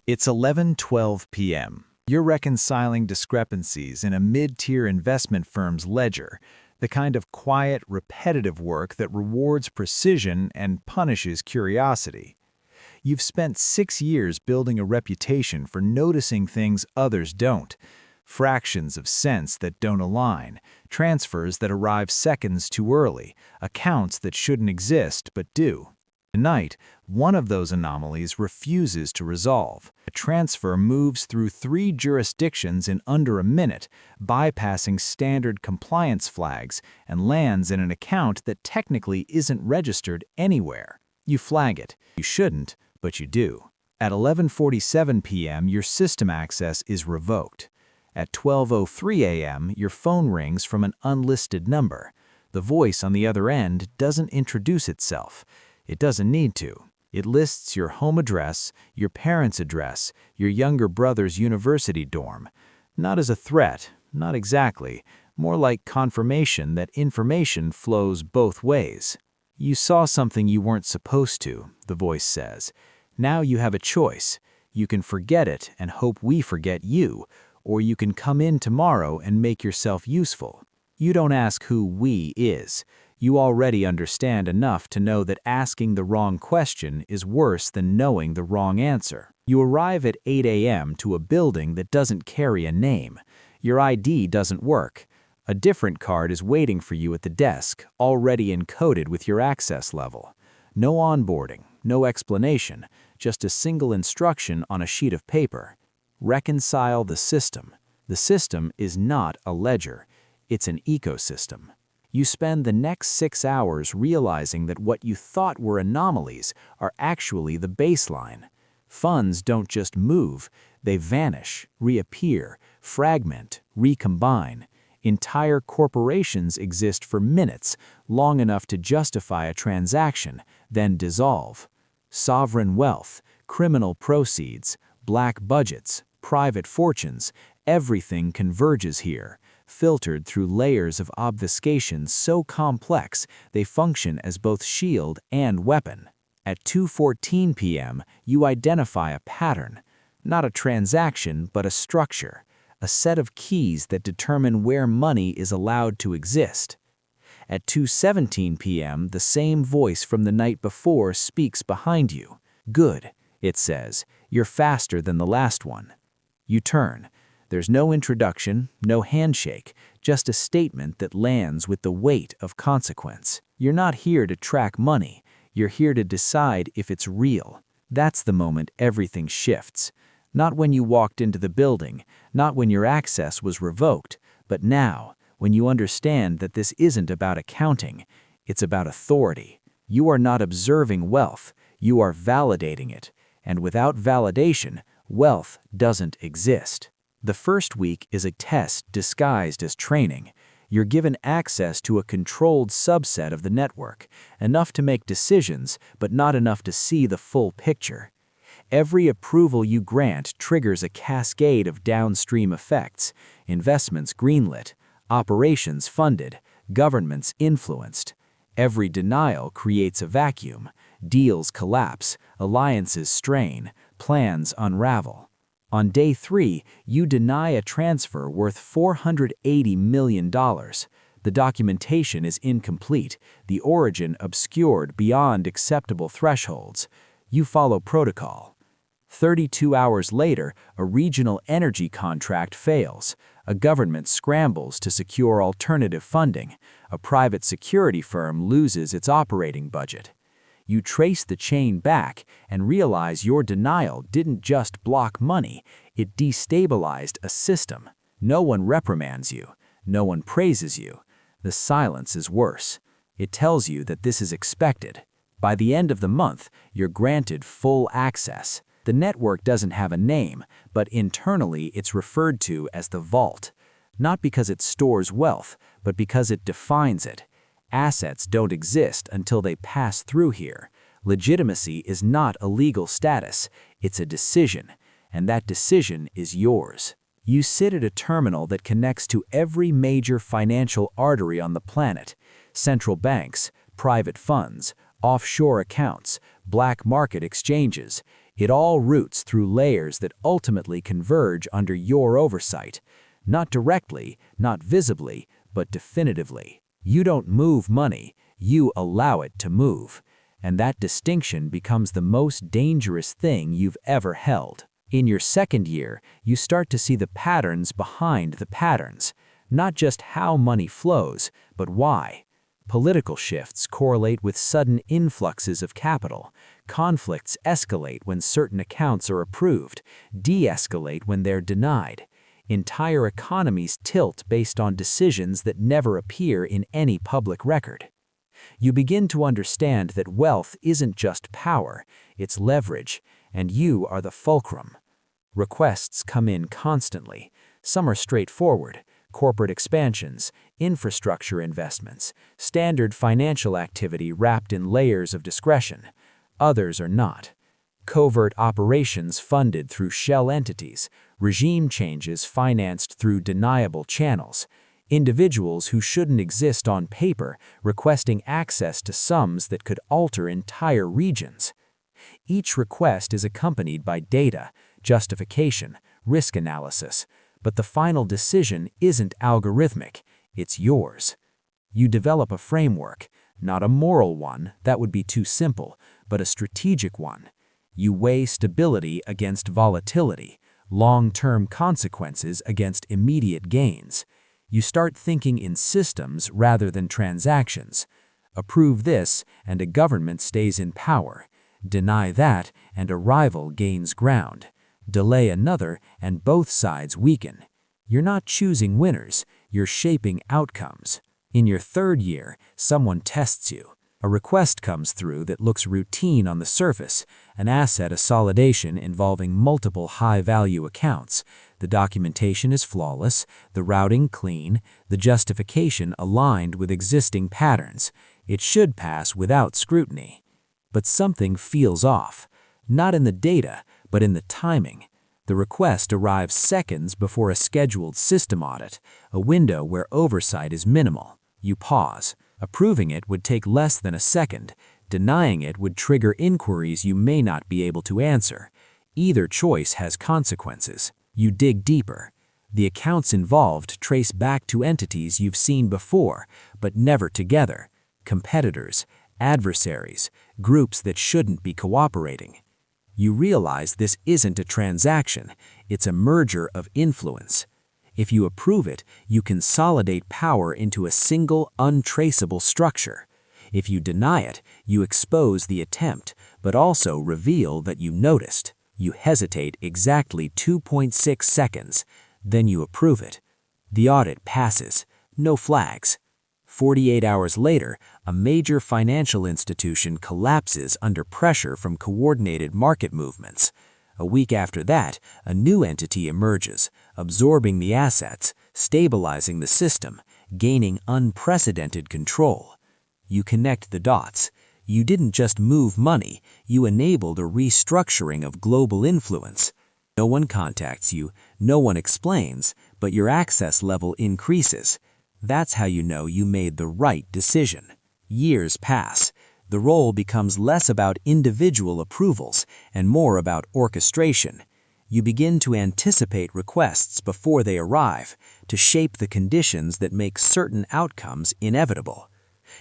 It's 11:12 p.m. You're reconciling discrepancies in a mid-tier investment firm's ledger, the kind of quiet, repetitive work that rewards precision and punishes curiosity. You've spent 6 years building a reputation for noticing things others don't, fractions of cents that don't align, transfers that arrive seconds too early, accounts that shouldn't exist but do. Tonight, one of those anomalies refuses to resolve. A transfer moves through 3 jurisdictions in under a minute, bypassing standard compliance flags, and lands in an account that technically isn't registered anywhere. You flag it. You shouldn't, but you do. At 11:47 p.m., your system access is revoked. At 12:03 a.m., your phone rings from an unlisted number. The voice on the other end doesn't introduce itself. It doesn't need to. It lists your home address, your parents' address, your younger brother's university dorm. Not as a threat, not exactly, more like confirmation that information flows both ways. You saw something you weren't supposed to, the voice says. Now you have a choice. You can forget it and hope we forget you, or you can come in tomorrow and make yourself useful. You don't ask who we is. You already understand enough to know that asking the wrong question is worse than knowing the wrong answer. You arrive at 8 a.m. to a building that doesn't carry a name. Your ID doesn't work. A different card is waiting for you at the desk, already encoded with your access level. No onboarding, no explanation, just a single instruction on a sheet of paper. Reconcile the system. The system is not a ledger. It's an ecosystem. You spend the next 6 hours realizing that what you thought were anomalies are actually the baseline. Funds don't just move, they vanish, reappear, fragment, recombine. Entire corporations exist for minutes, long enough to justify a transaction, then dissolve. Sovereign wealth, criminal proceeds, black budgets, private fortunes, everything converges here, filtered through layers of obfuscation so complex they function as both shield and weapon. At 2:14 p.m., you identify a pattern, not a transaction but a structure, a set of keys that determine where money is allowed to exist. At 2:17 p.m., the same voice from the night before speaks behind you. Good, it says, you're faster than the last one. You turn. There's no introduction, no handshake, just a statement that lands with the weight of consequence. You're not here to track money. You're here to decide if it's real. That's the moment everything shifts. Not when you walked into the building, not when your access was revoked, but now, when you understand that this isn't about accounting, it's about authority. You are not observing wealth, you are validating it. And without validation, wealth doesn't exist. The first week is a test disguised as training. You're given access to a controlled subset of the network, enough to make decisions, but not enough to see the full picture. Every approval you grant triggers a cascade of downstream effects: investments greenlit, operations funded, governments influenced. Every denial creates a vacuum. Deals collapse, alliances strain, plans unravel. On day 3, you deny a transfer worth $480 million. The documentation is incomplete, the origin obscured beyond acceptable thresholds. You follow protocol. 32 hours later, a regional energy contract fails. A government scrambles to secure alternative funding. A private security firm loses its operating budget. You trace the chain back and realize your denial didn't just block money, it destabilized a system. No one reprimands you. No one praises you. The silence is worse. It tells you that this is expected. By the end of the month, you're granted full access. The network doesn't have a name, but internally it's referred to as the vault. Not because it stores wealth, but because it defines it. Assets don't exist until they pass through here. Legitimacy is not a legal status, it's a decision, and that decision is yours. You sit at a terminal that connects to every major financial artery on the planet: central banks, private funds, offshore accounts, black market exchanges. It all routes through layers that ultimately converge under your oversight. Not directly, not visibly, but definitively. You don't move money, you allow it to move. And that distinction becomes the most dangerous thing you've ever held. In your second year, you start to see the patterns behind the patterns. Not just how money flows, but why. Political shifts correlate with sudden influxes of capital. Conflicts escalate when certain accounts are approved, de-escalate when they're denied. Entire economies tilt based on decisions that never appear in any public record. You begin to understand that wealth isn't just power, it's leverage, and you are the fulcrum. Requests come in constantly. Some are straightforward: corporate expansions, infrastructure investments, standard financial activity wrapped in layers of discretion. Others are not. Covert operations funded through shell entities, regime changes financed through deniable channels, individuals who shouldn't exist on paper requesting access to sums that could alter entire regions. Each request is accompanied by data, justification, risk analysis, but the final decision isn't algorithmic, it's yours. You develop a framework, not a moral one, that would be too simple, but a strategic one. You weigh stability against volatility, long-term consequences against immediate gains. You start thinking in systems rather than transactions. Approve this, and a government stays in power. Deny that, and a rival gains ground. Delay another, and both sides weaken. You're not choosing winners, you're shaping outcomes. In your third year, someone tests you. A request comes through that looks routine on the surface, an asset consolidation involving multiple high-value accounts. The documentation is flawless, the routing clean, the justification aligned with existing patterns. It should pass without scrutiny. But something feels off. Not in the data, but in the timing. The request arrives seconds before a scheduled system audit, a window where oversight is minimal. You pause. Approving it would take less than a second. Denying it would trigger inquiries you may not be able to answer. Either choice has consequences. You dig deeper. The accounts involved trace back to entities you've seen before, but never together. Competitors, adversaries, groups that shouldn't be cooperating. You realize this isn't a transaction, it's a merger of influence. If you approve it, you consolidate power into a single, untraceable structure. If you deny it, you expose the attempt, but also reveal that you noticed. You hesitate exactly 2.6 seconds, then you approve it. The audit passes, no flags. 48 hours later, a major financial institution collapses under pressure from coordinated market movements. A week after that, a new entity emerges, absorbing the assets, stabilizing the system, gaining unprecedented control. You connect the dots. You didn't just move money, you enabled a restructuring of global influence. No one contacts you, no one explains, but your access level increases. That's how you know you made the right decision. Years pass. The role becomes less about individual approvals and more about orchestration. You begin to anticipate requests before they arrive, to shape the conditions that make certain outcomes inevitable.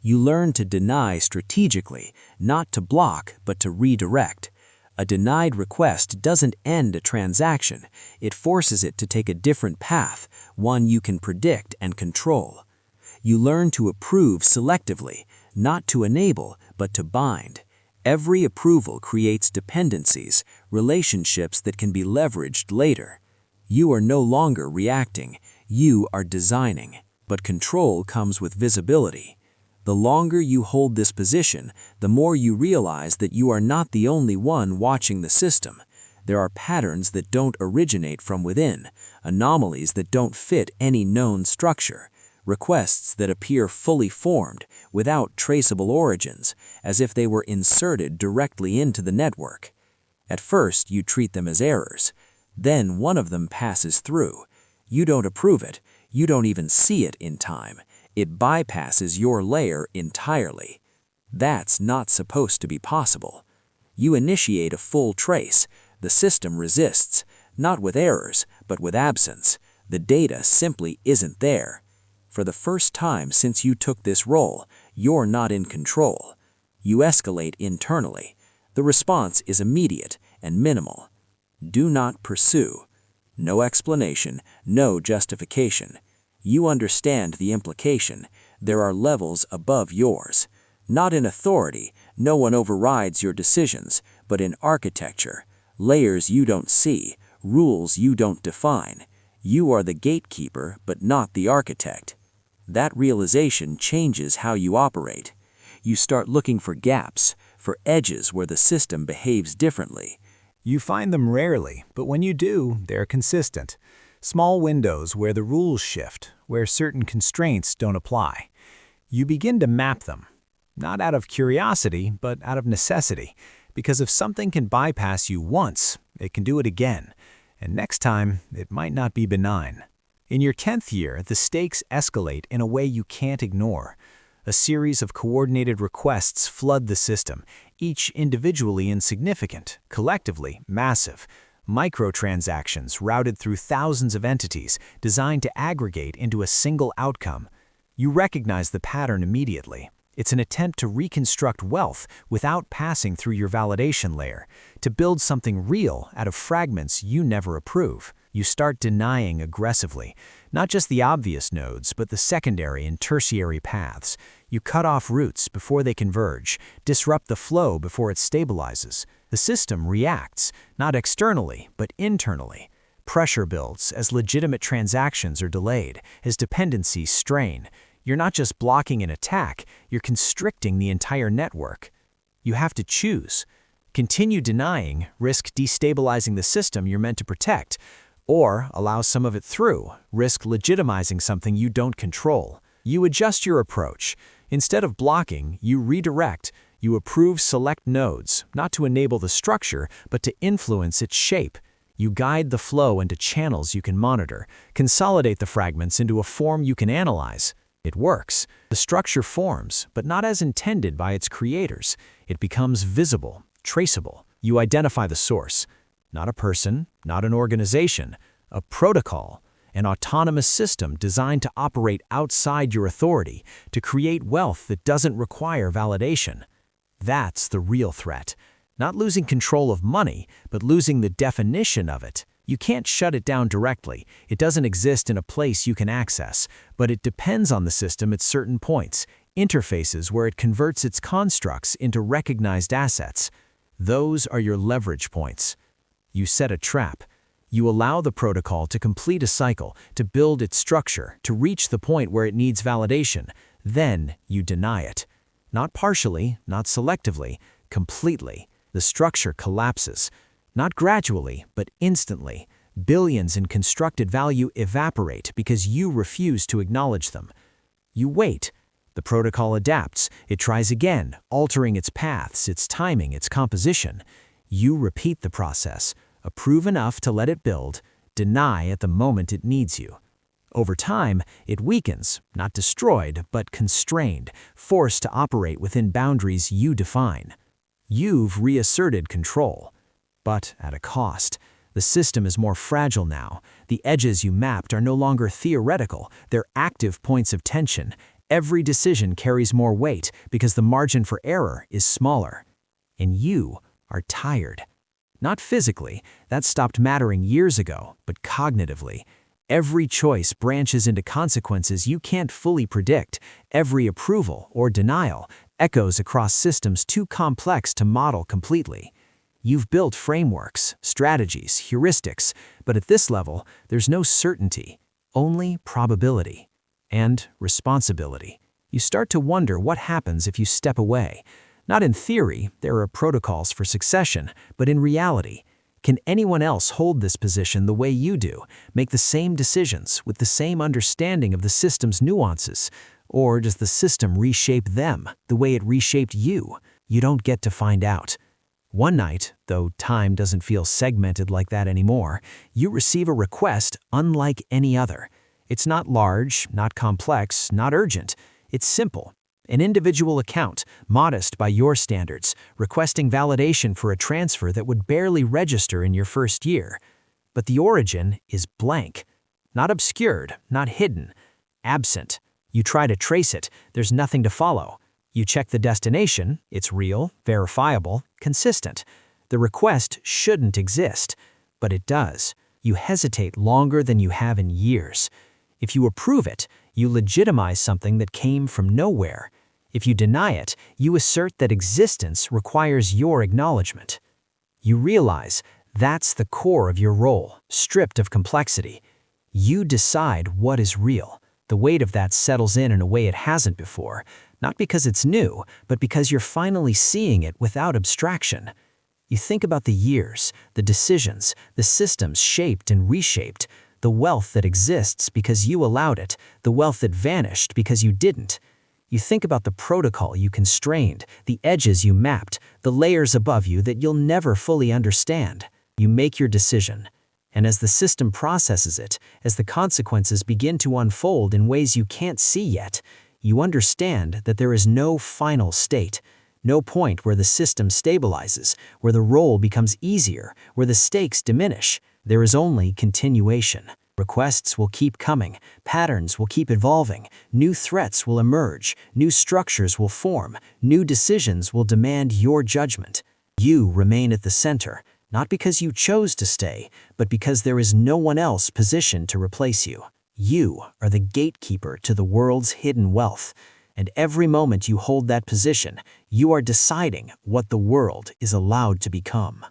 You learn to deny strategically, not to block, but to redirect. A denied request doesn't end a transaction, it forces it to take a different path, one you can predict and control. You learn to approve selectively, not to enable, but to bind. Every approval creates dependencies, relationships that can be leveraged later. You are no longer reacting, you are designing. But control comes with visibility. The longer you hold this position, the more you realize that you are not the only one watching the system. There are patterns that don't originate from within, anomalies that don't fit any known structure, requests that appear fully formed, without traceable origins, as if they were inserted directly into the network. At first, you treat them as errors. Then one of them passes through. You don't approve it. You don't even see it in time. It bypasses your layer entirely. That's not supposed to be possible. You initiate a full trace. The system resists, not with errors, but with absence. The data simply isn't there. For the first time since you took this role, you're not in control. You escalate internally. The response is immediate and minimal. Do not pursue. No explanation, no justification. You understand the implication. There are levels above yours. Not in authority, no one overrides your decisions, but in architecture. Layers you don't see, rules you don't define. You are the gatekeeper, but not the architect. That realization changes how you operate. You start looking for gaps, for edges where the system behaves differently. You find them rarely, but when you do, they're consistent. Small windows where the rules shift, where certain constraints don't apply. You begin to map them, not out of curiosity, but out of necessity. Because if something can bypass you once, it can do it again. And next time, it might not be benign. In your 10th year, the stakes escalate in a way you can't ignore. A series of coordinated requests flood the system, each individually insignificant, collectively massive. Microtransactions routed through thousands of entities designed to aggregate into a single outcome. You recognize the pattern immediately. It's an attempt to reconstruct wealth without passing through your validation layer, to build something real out of fragments you never approve. You start denying aggressively, not just the obvious nodes, but the secondary and tertiary paths. You cut off roots before they converge, disrupt the flow before it stabilizes. The system reacts, not externally, but internally. Pressure builds as legitimate transactions are delayed, as dependencies strain. You're not just blocking an attack, you're constricting the entire network. You have to choose. Continue denying, risk destabilizing the system you're meant to protect, or allow some of it through, risk legitimizing something you don't control. You adjust your approach. Instead of blocking, you redirect. You approve select nodes, not to enable the structure, but to influence its shape. You guide the flow into channels you can monitor, consolidate the fragments into a form you can analyze. It works. The structure forms, but not as intended by its creators. It becomes visible, traceable. You identify the source. Not a person, not an organization, a protocol, an autonomous system designed to operate outside your authority, to create wealth that doesn't require validation. That's the real threat. Not losing control of money, but losing the definition of it. You can't shut it down directly. It doesn't exist in a place you can access, but it depends on the system at certain points, interfaces where it converts its constructs into recognized assets. Those are your leverage points. You set a trap. You allow the protocol to complete a cycle, to build its structure, to reach the point where it needs validation. Then you deny it. Not partially, not selectively, completely. The structure collapses. Not gradually, but instantly. Billions in constructed value evaporate because you refuse to acknowledge them. You wait. The protocol adapts. It tries again, altering its paths, its timing, its composition. You repeat the process. Approve enough to let it build. Deny at the moment it needs you. Over time, it weakens, not destroyed, but constrained, forced to operate within boundaries you define. You've reasserted control. But at a cost. The system is more fragile now. The edges you mapped are no longer theoretical, they're active points of tension. Every decision carries more weight because the margin for error is smaller. And you are tired. Not physically, that stopped mattering years ago, but cognitively. Every choice branches into consequences you can't fully predict. Every approval or denial echoes across systems too complex to model completely. You've built frameworks, strategies, heuristics, but at this level, there's no certainty, only probability and responsibility. You start to wonder what happens if you step away. Not in theory, there are protocols for succession, but in reality, can anyone else hold this position the way you do, make the same decisions with the same understanding of the system's nuances? Or does the system reshape them the way it reshaped you? You don't get to find out. One night, though time doesn't feel segmented like that anymore, you receive a request unlike any other. It's not large, not complex, not urgent. It's simple. An individual account, modest by your standards, requesting validation for a transfer that would barely register in your first year. But the origin is blank. Not obscured, not hidden. Absent. You try to trace it, there's nothing to follow. You check the destination, it's real, verifiable, consistent. The request shouldn't exist, but it does. You hesitate longer than you have in years. If you approve it, you legitimize something that came from nowhere. If you deny it, you assert that existence requires your acknowledgement. You realize that's the core of your role, stripped of complexity. You decide what is real. The weight of that settles in a way it hasn't before, not because it's new, but because you're finally seeing it without abstraction. You think about the years, the decisions, the systems shaped and reshaped, the wealth that exists because you allowed it, the wealth that vanished because you didn't. You think about the protocol you constrained, the edges you mapped, the layers above you that you'll never fully understand. You make your decision. And as the system processes it, as the consequences begin to unfold in ways you can't see yet, you understand that there is no final state, no point where the system stabilizes, where the role becomes easier, where the stakes diminish. There is only continuation. Requests will keep coming, patterns will keep evolving, new threats will emerge, new structures will form, new decisions will demand your judgment. You remain at the center, not because you chose to stay, but because there is no one else positioned to replace you. You are the gatekeeper to the world's hidden wealth, and every moment you hold that position, you are deciding what the world is allowed to become.